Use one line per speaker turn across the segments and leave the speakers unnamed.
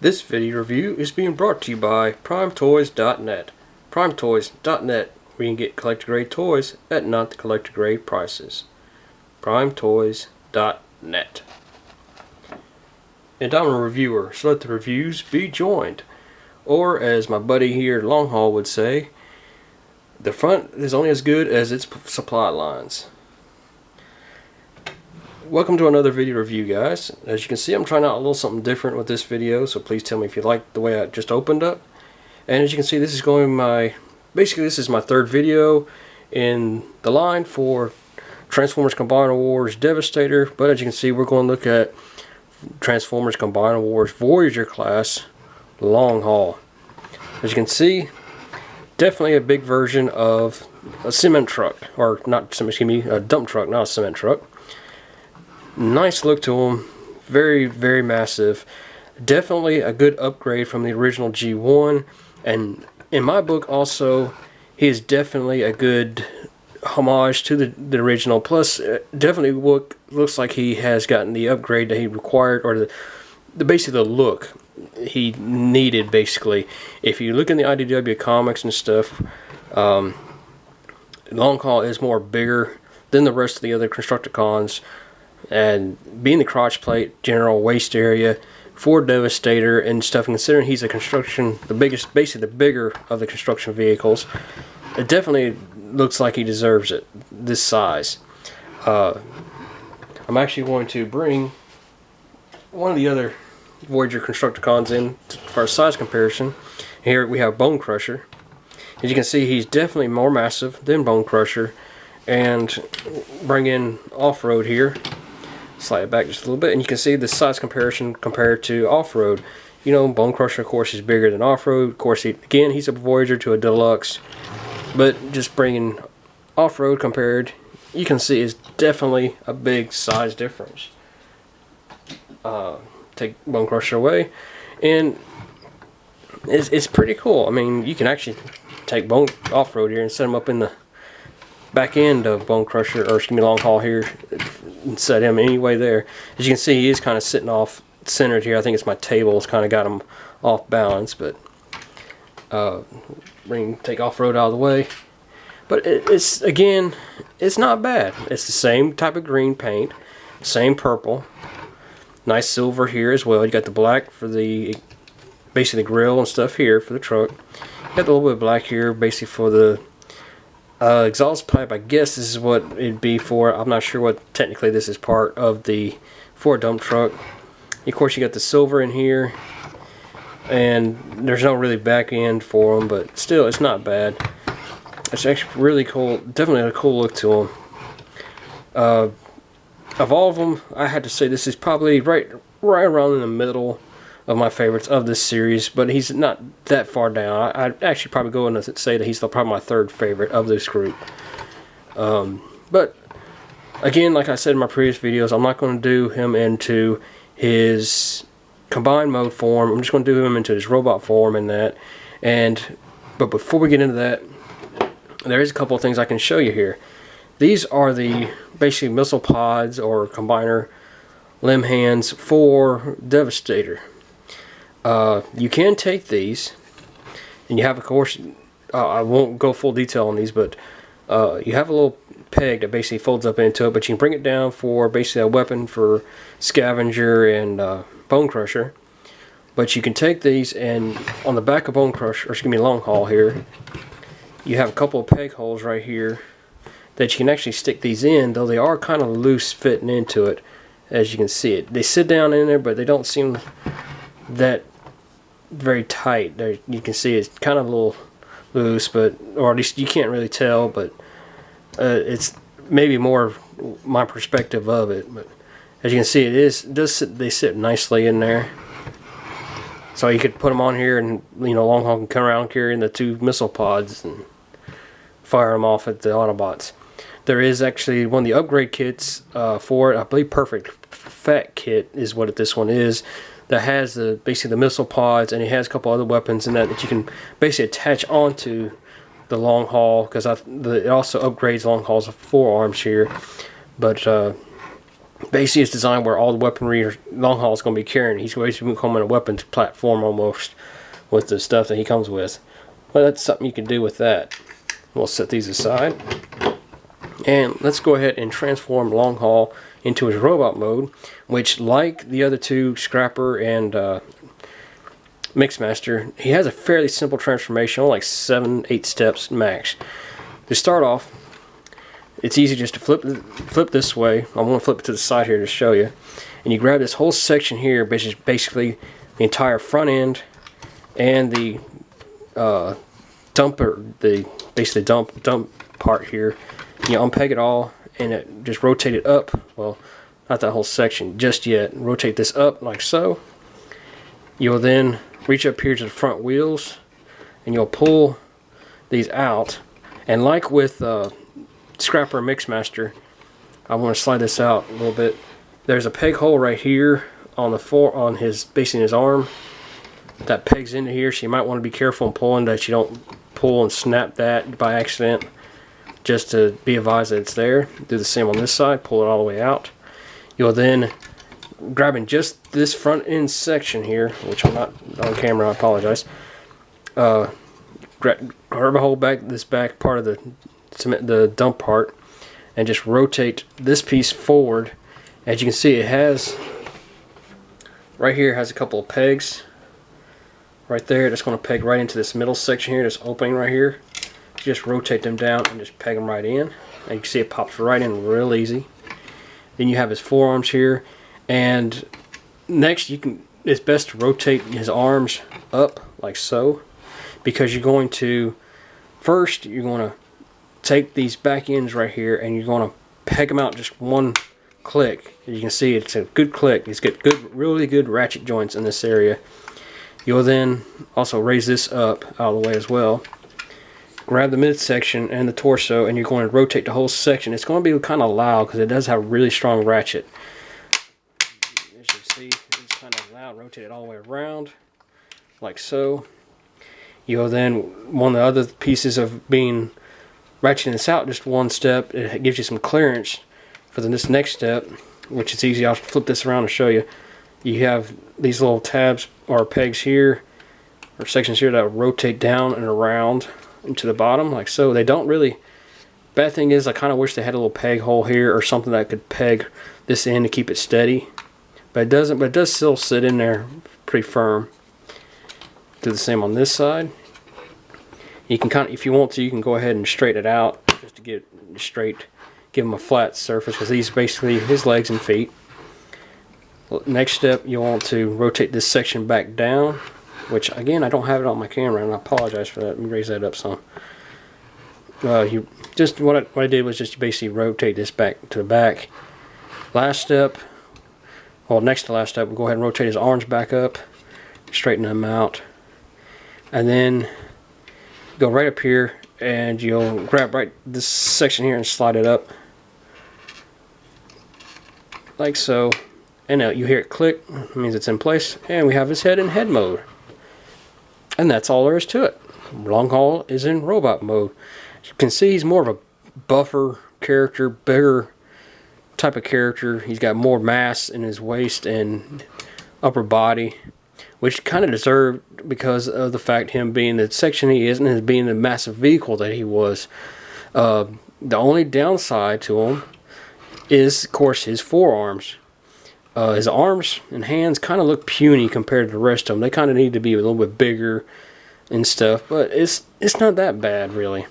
This video review is being brought to you by PrimeToys.net. PrimeToys.net, where you can get collector-grade toys at not collector-grade prices. PrimeToys.net. And I'm a reviewer, so let the reviews be joined. Or, as my buddy here at Long Haul would say, the front is only as good as its supply lines. Welcome to another video review, guys. As you can see, I'm trying out a little something different with this video, so please tell me if you like the way I just opened up. And as you can see, this is basically this is my third video in the line for Transformers Combiner Wars Devastator, but as you can see, we're going to look at Transformers Combiner Wars Voyager class Long Haul. As you can see, definitely a big version of a cement truck, or not, excuse me, a dump truck, not a cement truck. Nice look to him, very, very massive. Definitely a good upgrade from the original G1, and in my book also, he is definitely a good homage to the original. Plus, definitely looks like he has gotten the upgrade that he required, or basically the look he needed. Basically, if you look in the IDW comics and stuff, Long Haul is more bigger than the rest of the other Constructicons. And being the crotch plate, general waist area for Devastator and stuff, and considering he's basically the bigger of the construction vehicles, it definitely looks like he deserves it, this size. I'm actually going to bring one of the other Voyager Constructicons in for a size comparison. Here we have Bone Crusher. As you can see, he's definitely more massive than Bone Crusher. And bring in Off-Road here. Slide it back just a little bit, and you can see the size comparison compared to Off-Road. You know, Bone Crusher, of course, is bigger than Off-Road. Of course, he's a Voyager to a Deluxe. But just bringing Off-Road compared, you can see is definitely a big size difference. Take Bone Crusher away, and it's pretty cool. I mean, you can actually take Bone Off-Road here and set him up in the back end of Bone Crusher, or excuse me, Long Haul here, and set him anyway there. As you can see, he is kind of sitting off centered here. I think it's my table. It's kind of got him off balance, but take Off-Road out of the way. But it's not bad. It's the same type of green paint, same purple, nice silver here as well. You got the black for basically the grill and stuff here for the truck. You got a little bit of black here, basically for the exhaust pipe. I guess this is what it'd be for. I'm not sure what technically this is part of for a dump truck. Of course, you got the silver in here, and there's no really back end for them, but still, it's not bad. It's actually really cool. Definitely a cool look to them. Of all of them, I had to say this is probably right around in the middle of my favorites of this series, but he's not that far down. I'd actually probably go in and say that he's probably my third favorite of this group. But again, like I said in my previous videos, I'm not going to do him into his combined mode form. I'm just going to do him into his robot form and that. But before we get into that, there is a couple of things I can show you here. These are the basically missile pods or combiner limb hands for Devastator. You can take these, and you have, of course, I won't go full detail on these, but you have a little peg that basically folds up into it, but you can bring it down for basically a weapon for Scavenger and Bone Crusher. But you can take these, and on the back of Bone Crusher, or excuse me, Long Haul here, you have a couple of peg holes right here that you can actually stick these in, though they are kind of loose fitting into it, as you can see it. They sit down in there, but they don't seem that very tight. There, you can see it's kind of a little loose, or at least you can't really tell, but it's maybe more my perspective of it. But as you can see, they sit nicely in there. So you could put them on here, and Long Haul can come around carrying the two missile pods and fire them off at the Autobots. There is actually one of the upgrade kits for it. I believe Perfect Fat Kit is what this one is. That has basically the missile pods, and it has a couple other weapons in that you can basically attach onto the Long Haul, because it also upgrades Long Haul's forearms here. But basically it's designed where all the weaponry or long haul is going to be carrying. He's basically becoming a weapons platform almost with the stuff that he comes with. But that's something you can do with that. We'll set these aside. And let's go ahead and transform long haul into his robot mode, which, like the other two, Scrapper and Mixmaster, he has a fairly simple transformation, only like 7-8 steps max. To start off, it's easy just to flip this way. I'm going to flip it to the side here to show you. And you grab this whole section here, which is basically the entire front end and the basically dump part here. You unpeg it all and just rotate it up. Well, not that whole section just yet. Rotate this up like so. You'll then reach up here to the front wheels and you'll pull these out. And like with Scrapper and Mixmaster, I want to slide this out a little bit. There's a peg hole right here on basically his arm that pegs into here, so you might want to be careful in pulling that you don't pull and snap that by accident, just to be advised that it's there. Do the same on this side, pull it all the way out. You'll then, grabbing just this front end section here, which I'm not on camera, I apologize, grab a hold back this back part of the dump part and just rotate this piece forward. As you can see, it has right here has a couple of pegs right there. That's going to peg right into this middle section here, this opening right here. Just rotate them down and just peg them right in, and you can see it pops right in real easy. Then you have his forearms here, and next it's best to rotate his arms up like so, because you're going to take these back ends right here and you're going to peg them out just one click. As you can see, it's a good click. It's got really good ratchet joints in this area. You'll then also raise this up out of the way as well. Grab the midsection and the torso, and you're going to rotate the whole section. It's going to be kind of loud because it does have a really strong ratchet. As you can see, it's kind of loud. Rotate it all the way around, like so. You'll then, one of the other pieces of being ratcheting this out just one step, it gives you some clearance for this next step, which is easy. I'll flip this around and show you. You have these little tabs or pegs here, or sections here that rotate down and around into the bottom like so. They don't really, bad thing is I kind of wish they had a little peg hole here or something that could peg this in to keep it steady, but it doesn't. But it does still sit in there pretty firm. Do the same on this side. You can kind of, if you want to, you can go ahead and straighten it out just to get it straight, give him a flat surface, because these basically his legs and feet. Next step, you want to rotate this section back down, which again I don't have it on my camera, and I apologize for that. Let me raise that up some. What I did was just basically rotate this back to the back. Last step, well, next to last step, we'll go ahead and rotate his arms back up, straighten them out, and then go right up here and you'll grab right this section here and slide it up like so. And now you hear it click, it means it's in place, and we have his head in head mode. And that's all there is to it. Long haul is in robot mode. As you can see, he's more of a buffer character, bigger type of character. He's got more mass in his waist and upper body, which kind of deserved because of the fact him being the section he is and being the massive vehicle that he was. The only downside to him is, of course, his forearms. His arms and hands kind of look puny compared to the rest of them. They kind of need to be a little bit bigger and stuff, but it's not that bad really.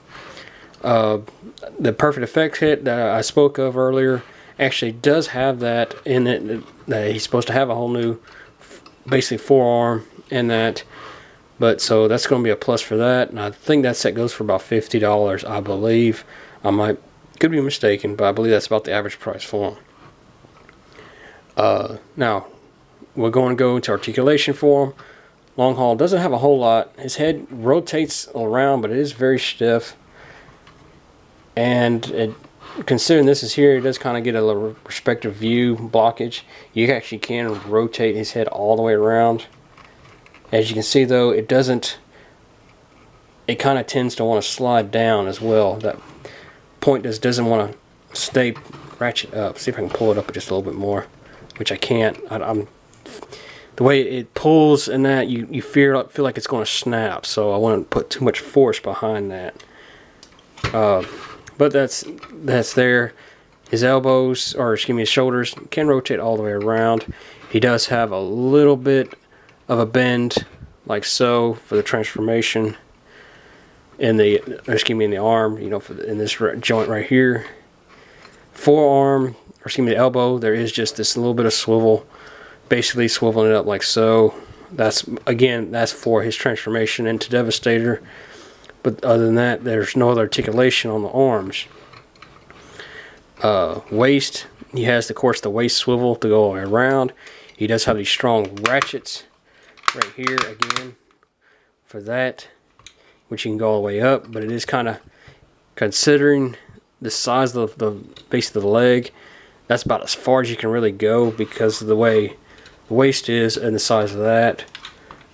The perfect effects hit that I spoke of earlier actually does have that in it, that he's supposed to have a whole new basically forearm and that, but so that's going to be a plus for that. And I think that set goes for about $50, I believe. I could be mistaken, but I believe that's about the average price for him. Now we're going to go into articulation for him. Long haul doesn't have a whole lot. His head rotates around, but it is very stiff, and considering this is here, it does kind of get a little perspective view blockage. You actually can rotate his head all the way around. As you can see though, it doesn't, it kind of tends to want to slide down as well. That point doesn't want to stay ratchet up. See if I can pull it up just a little bit more, which I can't. The way it pulls and that, you feel like it's going to snap, so I wouldn't put too much force behind that. But that's there. His elbows, or excuse me, his shoulders can rotate all the way around. He does have a little bit of a bend, like so, for the transformation in the, in the arm. You know, in this joint right here. Forearm, or excuse me, the elbow, there is just this little bit of swivel. Basically swiveling it up like so. That's for his transformation into Devastator. But other than that, there's no other articulation on the arms. Waist, he has, of course, the waist swivel to go all the way around. He does have these strong ratchets right here again for that, which you can go all the way up. But it is kind of, considering the size of the base of the leg, that's about as far as you can really go because of the way the waist is and the size of that.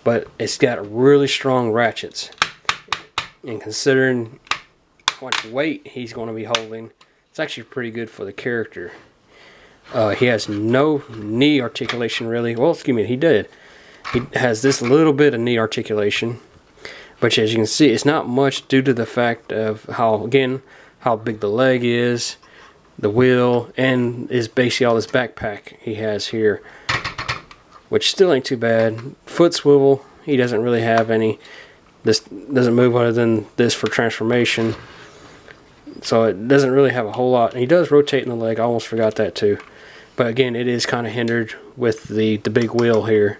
But it's got really strong ratchets, and considering how much weight he's going to be holding, it's actually pretty good for the character. He has no knee articulation really. Well, excuse me, he did. He has this little bit of knee articulation, but as you can see, it's not much due to the fact of how big the leg is, the wheel, and is basically all this backpack he has here, which still ain't too bad. Foot swivel, he doesn't really have any. This doesn't move other than this for transformation, so it doesn't really have a whole lot. And he does rotate in the leg, I almost forgot that too. But again, it is kind of hindered with the big wheel here,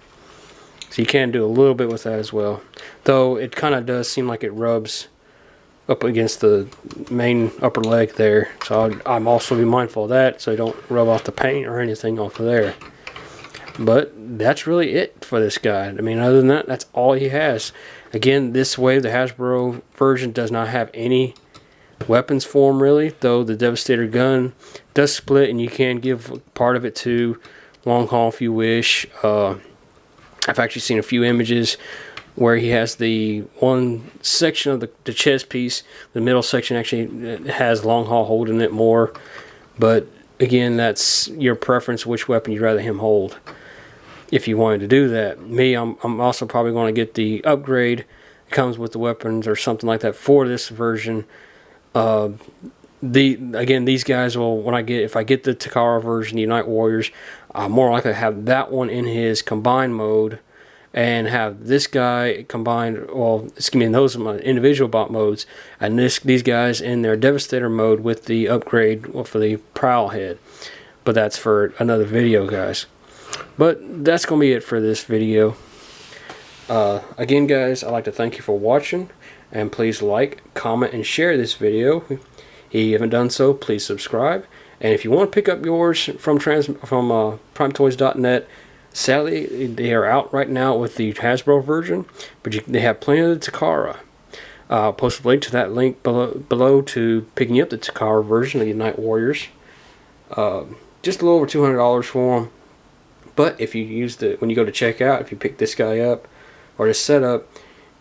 so you can do a little bit with that as well, though it kind of does seem like it rubs up against the main upper leg there, so I'm also be mindful of that so I don't rub off the paint or anything off of there. But that's really it for this guy. I mean, other than that, that's all he has. Again, this wave, the Hasbro version, does not have any weapons for him really, though the Devastator gun does split and you can give part of it to Long Haul if you wish. I've actually seen a few images where he has the one section of the chest piece, the middle section actually has Long Haul holding it more. But again, that's your preference, which weapon you'd rather him hold, if you wanted to do that. Me, I'm also probably going to get the upgrade. It comes with the weapons or something like that for this version. Again, these guys will, if I get the Takara version, the Unite Warriors, I'm more likely to have that one in his combined mode, and have this guy combined, well, excuse me, those are my individual bot modes, and these guys in their Devastator mode with the upgrade for the Prowl head. But that's for another video, guys. But that's going to be it for this video. Again, guys, I'd like to thank you for watching, and please like, comment, and share this video. If you haven't done so, please subscribe. And if you want to pick up yours from PrimeToys.net, sadly, they are out right now with the Hasbro version, but they have plenty of the Takara. I'll post a link to that link below to picking up the Takara version of the Unite Warriors. Just a little over $200 for them. But if you when you go to checkout, if you pick this guy up or this setup,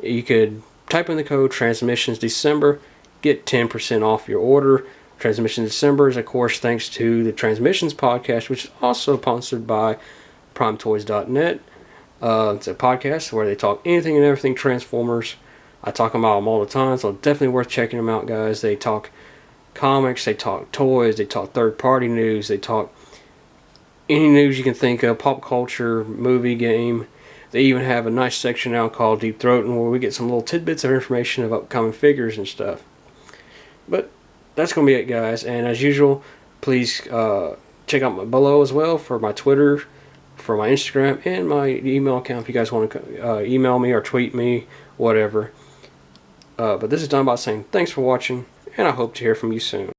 you could type in the code Transmissions December, get 10% off your order. Transmissions December is, of course, thanks to the Transmissions podcast, which is also sponsored by PrimeToys.net. It's a podcast where they talk anything and everything Transformers. I talk about them all the time, so definitely worth checking them out, guys. They talk comics, they talk toys, they talk third-party news, they talk any news you can think of, pop culture, movie, game. They even have a nice section now called Deep Throatin', where we get some little tidbits of information of upcoming figures and stuff. But that's going to be it, guys. And as usual, please check out below as well for my Twitter, for my Instagram, and my email account if you guys want to email me or tweet me, whatever. But this is Don Bot saying thanks for watching, and I hope to hear from you soon.